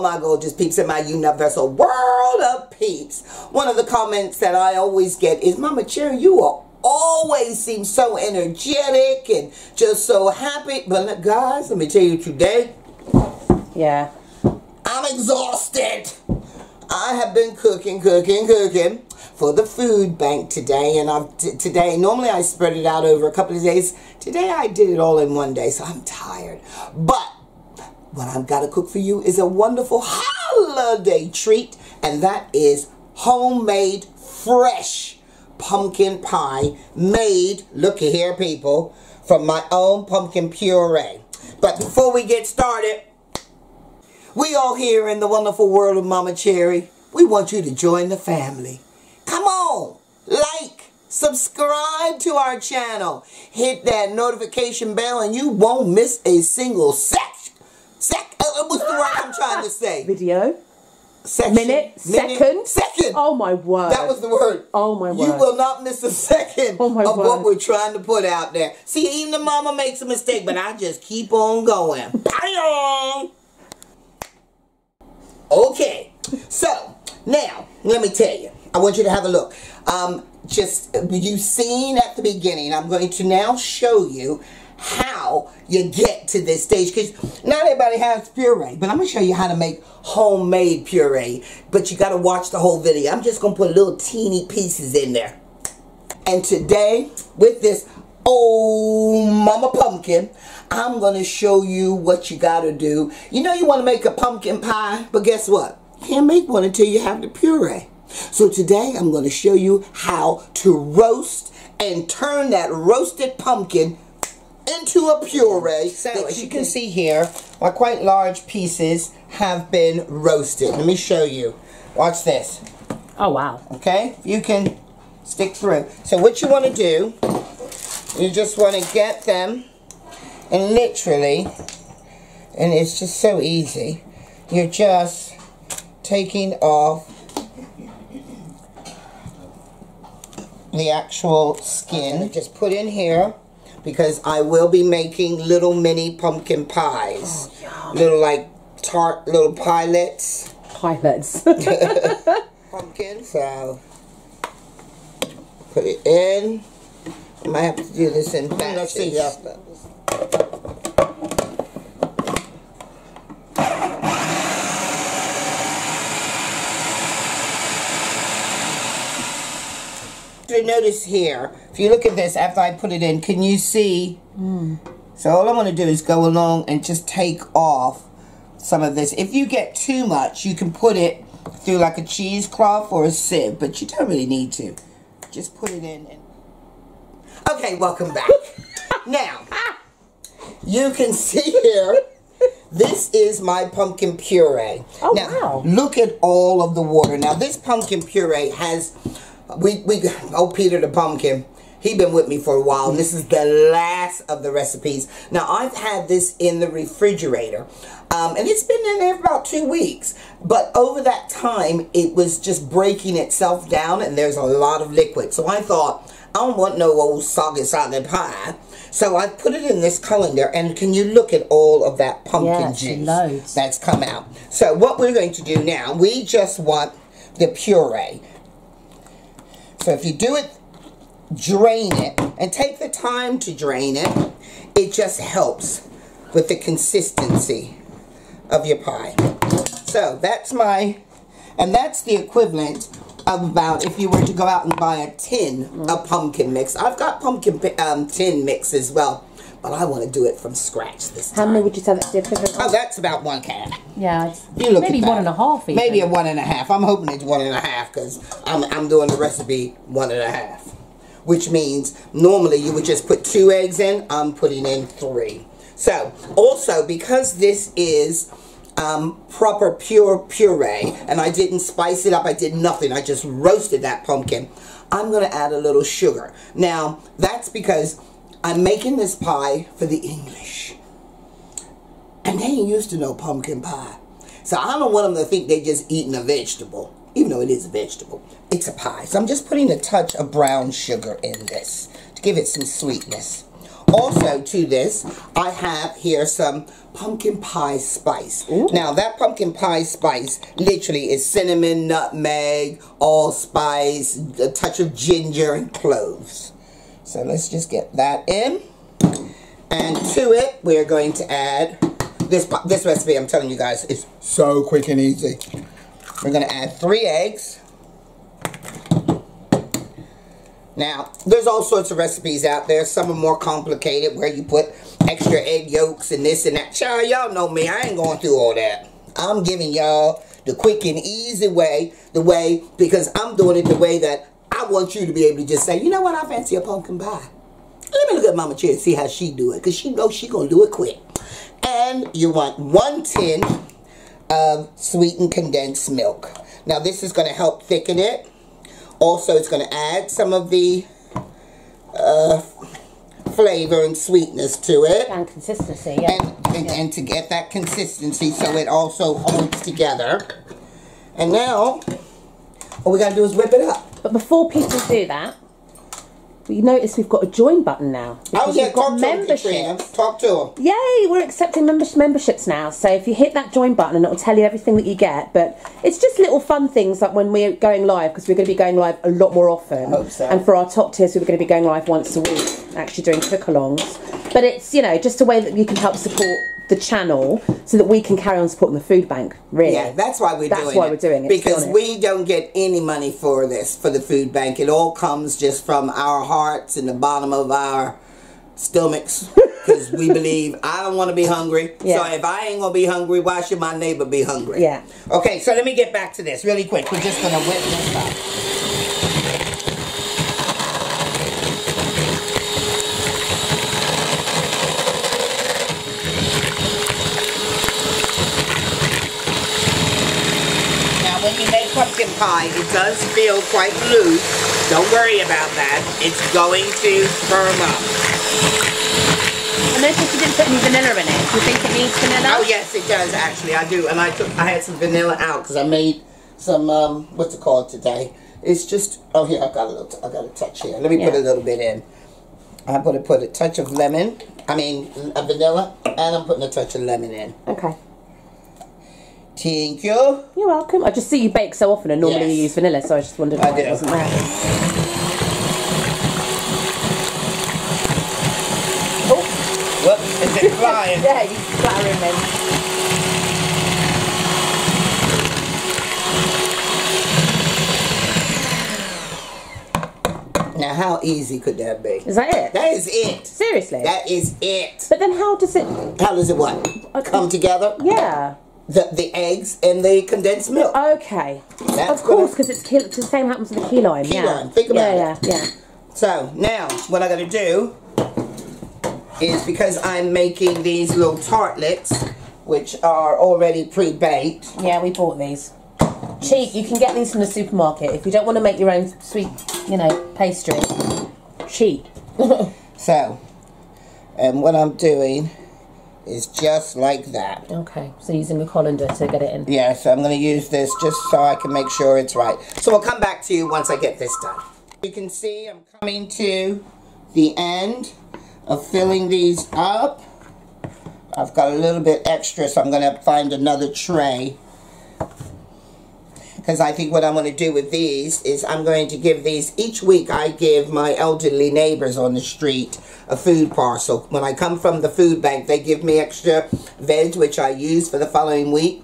all my gorgeous peeps in my universal world of peeps. One of the comments that I always get is, Mama Cherry, you are always seem so energetic and just so happy. But guys, let me tell you today, yeah, I'm exhausted. I have been cooking for the food bank today, and normally I spread it out over a couple of days. Today I did it all in one day, so I'm tired. But what I've got to cook for you is a wonderful holiday treat, and that is homemade, fresh pumpkin pie made, looky here people, from my own pumpkin puree. But before we get started, we all here in the wonderful world of Mama Cherry, we want you to join the family. Come on, like, subscribe to our channel, hit that notification bell, and you won't miss a single what's the word I'm trying to say? Video. Section. Minute. Second. Oh my word. That was the word. Oh my word. You will not miss a second of what we're trying to put out there. See, even the mama makes a mistake, but I just keep on going. Bye. Okay, so now let me tell you, I want you to have a look. You've seen at the beginning, I'm going to now show you how you get to this stage, because not everybody has puree, but I'm going to show you how to make homemade puree, but you got to watch the whole video. I'm just going to put little teeny pieces in there. And today, with this old mama pumpkin, I'm going to show you what you got to do. You know you want to make a pumpkin pie, but guess what? You can't make one until you have the puree. So today I'm going to show you how to roast and turn that roasted pumpkin into a puree. So as you can see here, my quite large pieces have been roasted. Let me show you. Watch this. Oh wow. Okay, you can stick through. So what you want to do, you just want to get them, and literally, and it's just so easy, you're just taking off the actual skin. Just put in here, because I will be making little mini pumpkin pies. Oh, little like tart, little pielets. Pielets. Pumpkin, so put it in. I might have to do this in batches. Let's see. Notice here, if you look at this after I put it in, can you see? So all I'm going to do is go along and just take off some of this. If you get too much, you can put it through like a cheesecloth or a sieve, but you don't really need to. Just put it in. Okay, welcome back. Now, you can see here, this is my pumpkin puree. Oh, now, wow. Look at all of the water. Now, this pumpkin puree has... Peter the Pumpkin, he been with me for a while, and this is the last of the recipes. Now, I've had this in the refrigerator, and it's been in there for about 2 weeks, but over that time, it was just breaking itself down, and there's a lot of liquid. So I thought, I don't want no old soggy pie. So I put it in this colander, and can you look at all of that pumpkin juice that's come out? So what we're going to do now, we just want the puree. So if you do it, drain it, and take the time to drain it, it just helps with the consistency of your pie. So that's and that's the equivalent of about, if you were to go out and buy a tin of pumpkin mix. I've got pumpkin tin mix as well, but I want to do it from scratch this time. How many would you say that's the equivalent? Oh, that's about 1 can. Yeah, you look maybe 1.5 even. Maybe a 1.5. I'm hoping it's 1.5, because I'm doing the recipe 1.5. Which means normally you would just put 2 eggs in. I'm putting in 3. So also, because this is proper pure puree, and I didn't spice it up, I did nothing, I just roasted that pumpkin, I'm going to add a little sugar. Now, that's because I'm making this pie for the English, and they ain't used to no pumpkin pie. So I don't want them to think they're just eating a vegetable, even though it is a vegetable. It's a pie. So I'm just putting a touch of brown sugar in this to give it some sweetness. Also to this, I have here some pumpkin pie spice. Ooh. Now that pumpkin pie spice literally is cinnamon, nutmeg, allspice, a touch of ginger and cloves. So let's just get that in. And to it, we're going to add this recipe. I'm telling you guys, it's so quick and easy. We're going to add 3 eggs. Now, there's all sorts of recipes out there. Some are more complicated where you put extra egg yolks and this and that. Child, y'all know me. I ain't going through all that. I'm giving y'all the quick and easy way, because I'm doing it the way that I want you to be able to just say, you know what, I fancy a pumpkin pie. Let me look at Mama Chair and see how she do it, because she knows she going to do it quick. And you want 1 tin of sweetened condensed milk. Now, this is going to help thicken it. Also, it's going to add some of the flavor and sweetness to it. And consistency, yeah. And to get that consistency so it also holds together. And now, all we got to do is whip it up. But before people do that, you notice we've got a join button now. Oh yeah, we've got talk to them, Katrina. Talk to them. Yay, we're accepting memberships now. So if you hit that join button, and it'll tell you everything that you get. But it's just little fun things like when we're going live, because we're going to be going live a lot more often. I hope so. And for our top tiers, we're going to be going live once a week, actually doing cook-alongs. But it's, you know, just a way that you can help support the channel so that we can carry on supporting the food bank, really. Yeah, that's why we're doing it. Because we don't get any money for this, for the food bank. It all comes just from our hearts and the bottom of our stomachs. Because we believe, I don't want to be hungry. Yeah. So if I ain't going to be hungry, why should my neighbor be hungry? Yeah. Okay, so let me get back to this really quick. We're just going to whip this up. When you make pumpkin pie, it does feel quite loose. Don't worry about that. It's going to firm up. I noticed you didn't put any vanilla in it. Do you think it needs vanilla? Oh yes, it does actually. I do, and I had some vanilla out because I made some what's it called today? It's just here I got a touch here. Let me put a little bit in. I'm going to put a touch of lemon. I mean a vanilla, and I'm putting a touch of lemon in. Okay. Thank you. You're welcome. I just see you bake so often, and normally you use vanilla, so I just wondered why it wasn't there. Oh, whoops, is it flying? Yeah, you splattering them. Now, how easy could that be? Is that it? That is it. Seriously? That is it. But then how does it... How does it what? Come together? Yeah. The eggs and the condensed milk. Okay. That's of course, because it's the same happens with the key lime. Key lime. Think about it. Yeah. So, now, what I got to do is, because I'm making these little tartlets, which are already pre-baked. Yeah, we bought these. Cheap. You can get these from the supermarket. If you don't want to make your own sweet, pastry, cheap. So, and what I'm doing is just like that. Okay, so using the colander to get it in. Yeah, so I'm going to use this just so I can make sure it's right. So I'll come back to you once I get this done. You can see I'm coming to the end of filling these up. I've got a little bit extra, so I'm going to find another tray. Because I think what I'm going to do with these is I'm going to give these, each week I give my elderly neighbors on the street a food parcel. When I come from the food bank, they give me extra veg, which I use for the following week.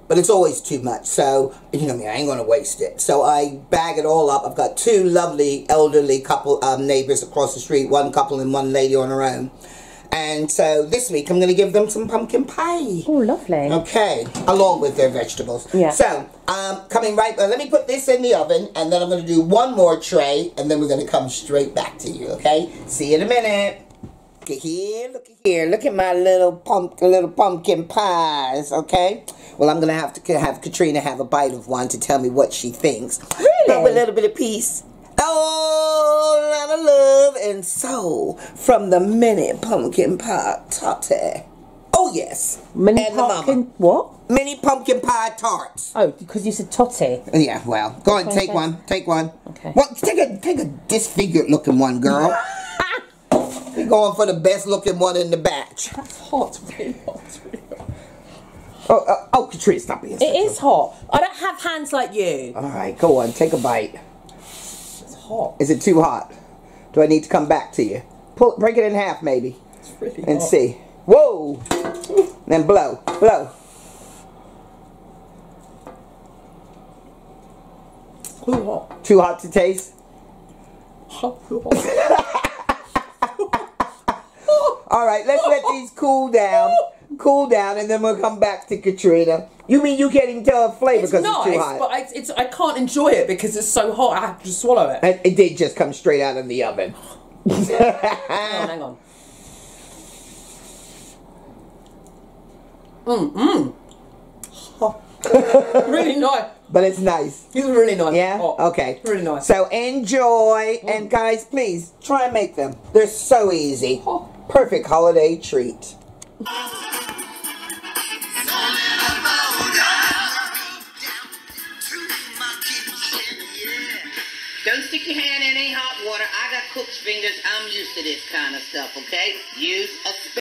But it's always too much, so, you know me, I ain't going to waste it. So I bag it all up. I've got 2 lovely elderly couple neighbors across the street, 1 couple and 1 lady on her own. And so this week I'm going to give them some pumpkin pie. Oh, lovely. Okay, along with their vegetables. Yeah. So, coming right, let me put this in the oven, and then I'm going to do 1 more tray, and then we're going to come straight back to you, okay? See you in a minute. Look here, look at my little pumpkin pies, okay? Well, I'm going to have Katrina have a bite of one to tell me what she thinks. Really? But with a little bit of peace. Oh, a lot of love and soul from the mini pumpkin pie tarty. Oh, yes. Mini and pumpkin, what? Mini pumpkin pie tarts. Oh, because you said totty. Yeah, well, go ahead, take one. Take one. Okay. Well, take a disfigured looking one, girl. We're going for the best looking one in the batch. That's hot. It's really hot. It's really hot. Oh, Katrina, stop being It is hot. I don't have hands like you. All right, go on, take a bite. It's hot. Is it too hot? Do I need to come back to you? Break it in half, maybe. It's really hot. And see. Whoa! Then blow. Too hot. Too hot to taste? Too hot. All right, let's let these cool down. Cool down, and then we'll come back to Katrina. You mean you can't even tell a flavor because it's too hot? But I can't enjoy it because it's so hot. I have to swallow it. It did just come straight out of the oven. Hang on. Really nice. But it's nice. It's really nice. Yeah? Hot. Okay. Really nice. So enjoy, and guys, please try and make them. They're so easy. Perfect holiday treat. Don't stick your hand in any hot water. I got cook's fingers. I'm used to this kind of stuff, okay? Use a spoon.